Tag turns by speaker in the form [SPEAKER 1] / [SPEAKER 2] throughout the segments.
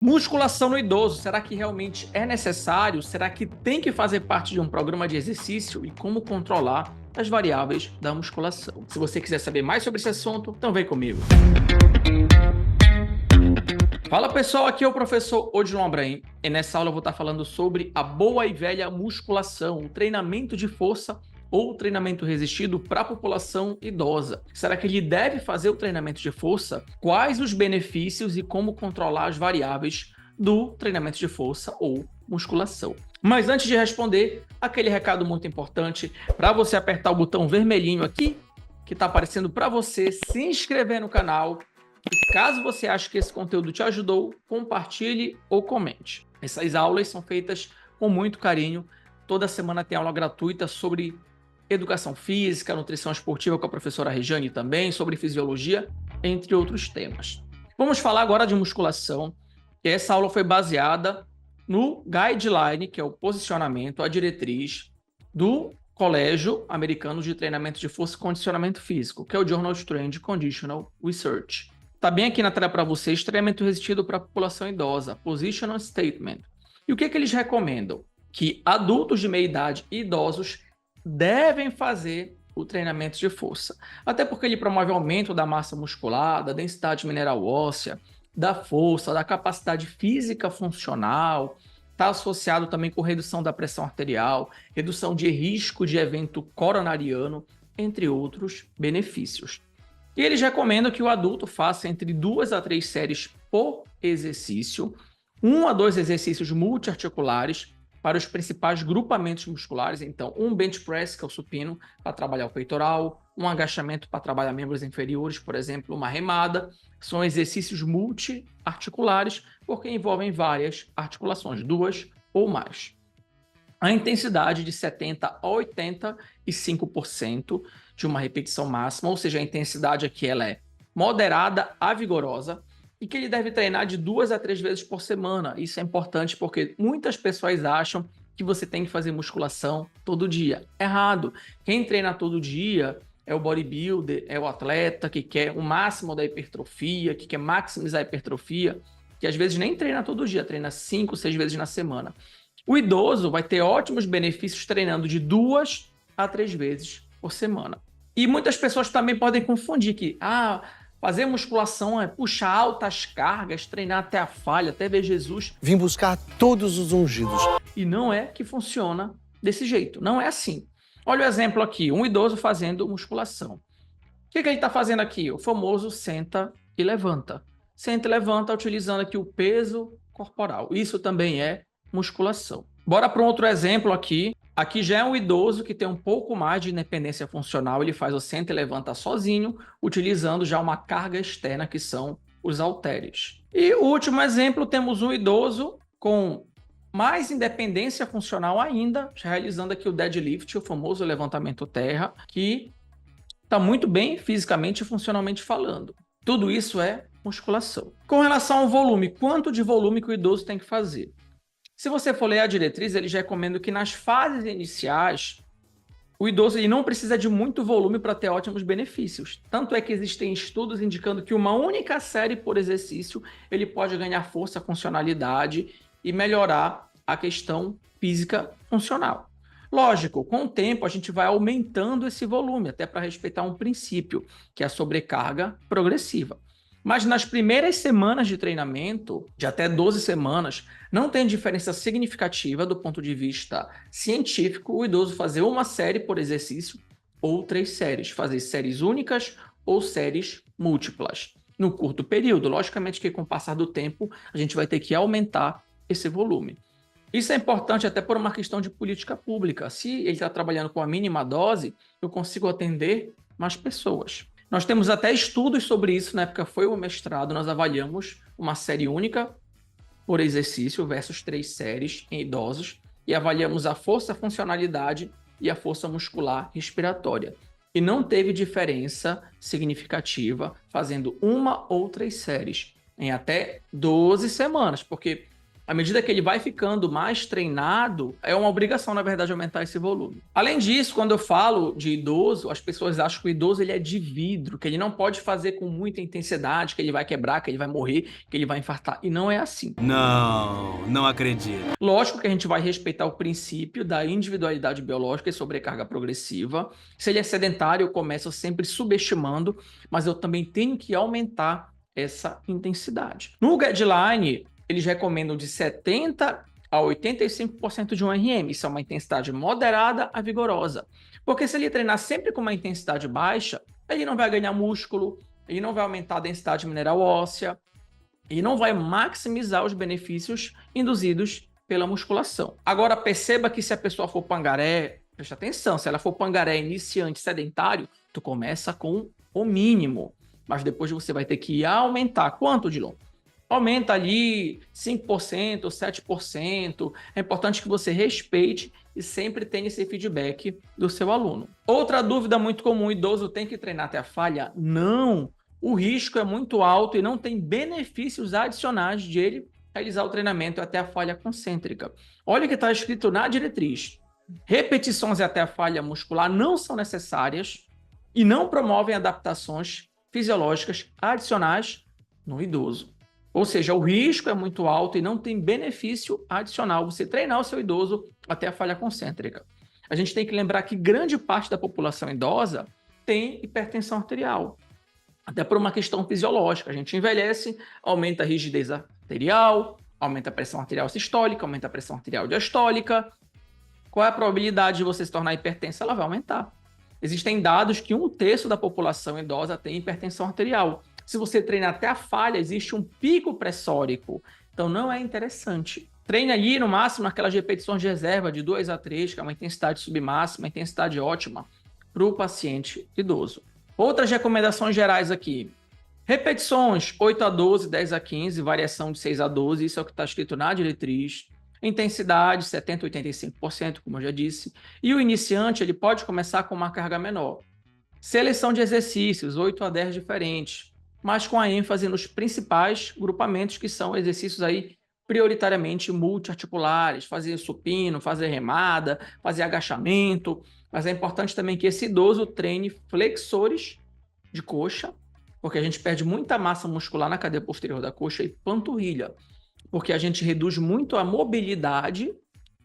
[SPEAKER 1] Musculação no idoso, será que realmente é necessário? Será que tem que fazer parte de um programa de exercício? E como controlar as variáveis da musculação? Se você quiser saber mais sobre esse assunto, então vem comigo. Fala pessoal, aqui é o professor Odilon Abraim e nessa aula eu vou estar falando sobre a boa e velha musculação, o treinamento de força ou treinamento resistido para a população idosa. Será que ele deve fazer o treinamento de força? Quais os benefícios e como controlar as variáveis do treinamento de força ou musculação? Mas antes de responder, aquele recado muito importante para você apertar o botão vermelhinho aqui, que está aparecendo para você, se inscrever no canal. E caso você ache que esse conteúdo te ajudou, compartilhe ou comente. Essas aulas são feitas com muito carinho. Toda semana tem aula gratuita sobre educação física, nutrição esportiva com a professora Rejane também, sobre fisiologia, entre outros temas. Vamos falar agora de musculação. Essa aula foi baseada no guideline, que é o posicionamento, a diretriz do Colégio Americano de Treinamento de Força e Condicionamento Físico, que é o Journal Strength Conditional Research. Está bem aqui na tela para vocês, treinamento resistido para a população idosa, Positional Statement. E o que eles recomendam? Que adultos de meia idade e idosos devem fazer o treinamento de força. Até porque ele promove o aumento da massa muscular, da densidade mineral óssea, da força, da capacidade física funcional, está associado também com redução da pressão arterial, redução de risco de evento coronariano, entre outros benefícios. E eles recomendam que o adulto faça entre 2 a 3 séries por exercício, 1 a 2 exercícios multiarticulares para os principais grupamentos musculares. Então, um bench press, que é o supino, para trabalhar o peitoral, um agachamento para trabalhar membros inferiores, por exemplo, uma remada. São exercícios multiarticulares, porque envolvem várias articulações, 2 ou mais. A intensidade de 70% a 85% de uma repetição máxima, ou seja, a intensidade aqui ela é moderada a vigorosa, e que ele deve treinar de 2 a 3 vezes por semana. Isso é importante porque muitas pessoas acham que você tem que fazer musculação todo dia. Errado. Quem treina todo dia é o bodybuilder, é o atleta que quer o máximo da hipertrofia, que quer maximizar a hipertrofia, que às vezes nem treina todo dia, treina 5, 6 vezes na semana. O idoso vai ter ótimos benefícios treinando de 2 a 3 vezes por semana. E muitas pessoas também podem confundir que fazer musculação é puxar altas cargas, treinar até a falha, até ver Jesus.
[SPEAKER 2] Vim buscar todos os ungidos.
[SPEAKER 1] E não é que funciona desse jeito, não é assim. Olha o exemplo aqui, um idoso fazendo musculação. O que ele está fazendo aqui? O famoso senta e levanta. Senta e levanta utilizando aqui o peso corporal. Isso também é musculação. Bora para um outro exemplo aqui. Aqui já é um idoso que tem um pouco mais de independência funcional, ele faz o senta e levanta sozinho, utilizando já uma carga externa, que são os halteres. E o último exemplo, temos um idoso com mais independência funcional ainda, realizando aqui o deadlift, o famoso levantamento terra, que está muito bem fisicamente e funcionalmente falando. Tudo isso é musculação. Com relação ao volume, quanto de volume que o idoso tem que fazer? Se você for ler a diretriz, eles recomendam que nas fases iniciais, o idoso ele não precisa de muito volume para ter ótimos benefícios. Tanto é que existem estudos indicando que uma única série por exercício, ele pode ganhar força, funcionalidade e melhorar a questão física funcional. Lógico, com o tempo a gente vai aumentando esse volume, até para respeitar um princípio, que é a sobrecarga progressiva. Mas nas primeiras semanas de treinamento, de até 12 semanas, não tem diferença significativa do ponto de vista científico o idoso fazer uma série por exercício ou 3 séries, fazer séries únicas ou séries múltiplas. No curto período, logicamente que com o passar do tempo, a gente vai ter que aumentar esse volume. Isso é importante até por uma questão de política pública. Se ele está trabalhando com a mínima dose, eu consigo atender mais pessoas. Nós temos até estudos sobre isso, na época foi o mestrado, nós avaliamos uma série única por exercício versus 3 séries em idosos e avaliamos a força, a funcionalidade e a força muscular respiratória. E não teve diferença significativa fazendo uma ou 3 séries em até 12 semanas, porque À medida que ele vai ficando mais treinado, é uma obrigação, na verdade, aumentar esse volume. Além disso, quando eu falo de idoso, as pessoas acham que o idoso ele é de vidro, que ele não pode fazer com muita intensidade, que ele vai quebrar, que ele vai morrer, que ele vai infartar. E não é assim.
[SPEAKER 3] Não acredito.
[SPEAKER 1] Lógico que a gente vai respeitar o princípio da individualidade biológica e sobrecarga progressiva. Se ele é sedentário, eu começo sempre subestimando, mas eu também tenho que aumentar essa intensidade. No guideline, eles recomendam de 70% a 85% de um RM. Isso é uma intensidade moderada a vigorosa. Porque se ele treinar sempre com uma intensidade baixa, ele não vai ganhar músculo, ele não vai aumentar a densidade mineral óssea, e não vai maximizar os benefícios induzidos pela musculação. Agora, perceba que se a pessoa for pangaré, preste atenção, se ela for pangaré iniciante sedentário, tu começa com o mínimo, mas depois você vai ter que aumentar. Quanto, Dilon? Aumenta ali 5%, 7%. É importante que você respeite e sempre tenha esse feedback do seu aluno. Outra dúvida muito comum: o idoso tem que treinar até a falha? Não! O risco é muito alto e não tem benefícios adicionais de ele realizar o treinamento até a falha concêntrica. Olha o que está escrito na diretriz. Repetições até a falha muscular não são necessárias e não promovem adaptações fisiológicas adicionais no idoso. Ou seja, o risco é muito alto e não tem benefício adicional você treinar o seu idoso até a falha concêntrica. A gente tem que lembrar que grande parte da população idosa tem hipertensão arterial. Até por uma questão fisiológica. A gente envelhece, aumenta a rigidez arterial, aumenta a pressão arterial sistólica, aumenta a pressão arterial diastólica. Qual é a probabilidade de você se tornar hipertenso? Ela vai aumentar. Existem dados que 1/3 da população idosa tem hipertensão arterial. Se você treinar até a falha, existe um pico pressórico. Então não é interessante. Treine ali no máximo naquelas repetições de reserva de 2 a 3, que é uma intensidade submáxima, intensidade ótima para o paciente idoso. Outras recomendações gerais aqui. Repetições 8 a 12, 10 a 15, variação de 6 a 12, isso é o que está escrito na diretriz. Intensidade 70% a 85%, como eu já disse. E o iniciante ele pode começar com uma carga menor. Seleção de exercícios, 8 a 10 diferentes, mas com a ênfase nos principais grupamentos, que são exercícios aí prioritariamente multiarticulares, fazer supino, fazer remada, fazer agachamento. Mas é importante também que esse idoso treine flexores de coxa, porque a gente perde muita massa muscular na cadeia posterior da coxa, e panturrilha, porque a gente reduz muito a mobilidade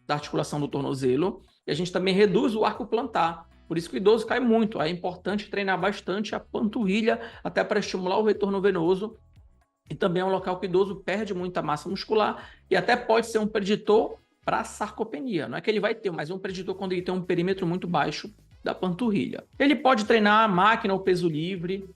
[SPEAKER 1] da articulação do tornozelo e a gente também reduz o arco plantar. Por isso que o idoso cai muito. É importante treinar bastante a panturrilha, até para estimular o retorno venoso. E também é um local que o idoso perde muita massa muscular e até pode ser um preditor para sarcopenia. Não é que ele vai ter, mas é um preditor quando ele tem um perímetro muito baixo da panturrilha. Ele pode treinar a máquina ou peso livre.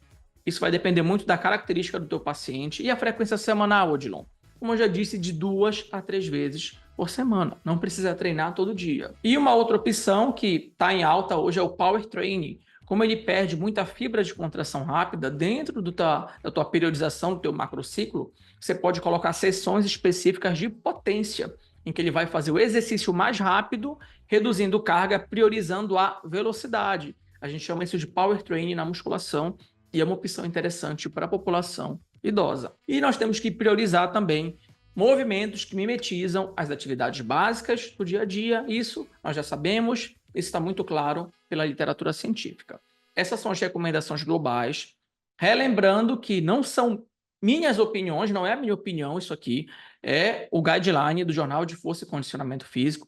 [SPEAKER 1] Isso vai depender muito da característica do teu paciente. E a frequência semanal, Odilon? Como eu já disse, de 2 a 3 vezes por semana. Não precisa treinar todo dia. E uma outra opção que está em alta hoje é o Power Training. Como ele perde muita fibra de contração rápida dentro da tua periodização, do teu macrociclo, você pode colocar sessões específicas de potência, em que ele vai fazer o exercício mais rápido, reduzindo carga, priorizando a velocidade. A gente chama isso de Power Training na musculação e é uma opção interessante para a população idosa. E nós temos que priorizar também movimentos que mimetizam as atividades básicas do dia a dia. Isso nós já sabemos, isso está muito claro pela literatura científica. Essas são as recomendações globais. Relembrando que não são minhas opiniões, não é a minha opinião, isso aqui é o guideline do Jornal de Força e Condicionamento Físico,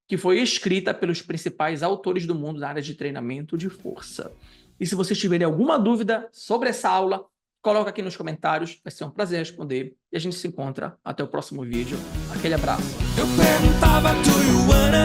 [SPEAKER 1] que foi escrita pelos principais autores do mundo na área de treinamento de força. E se vocês tiverem alguma dúvida sobre essa aula, coloca aqui nos comentários, vai ser um prazer responder. E a gente se encontra até o próximo vídeo. Aquele abraço.
[SPEAKER 3] Eu perguntava, do you wanna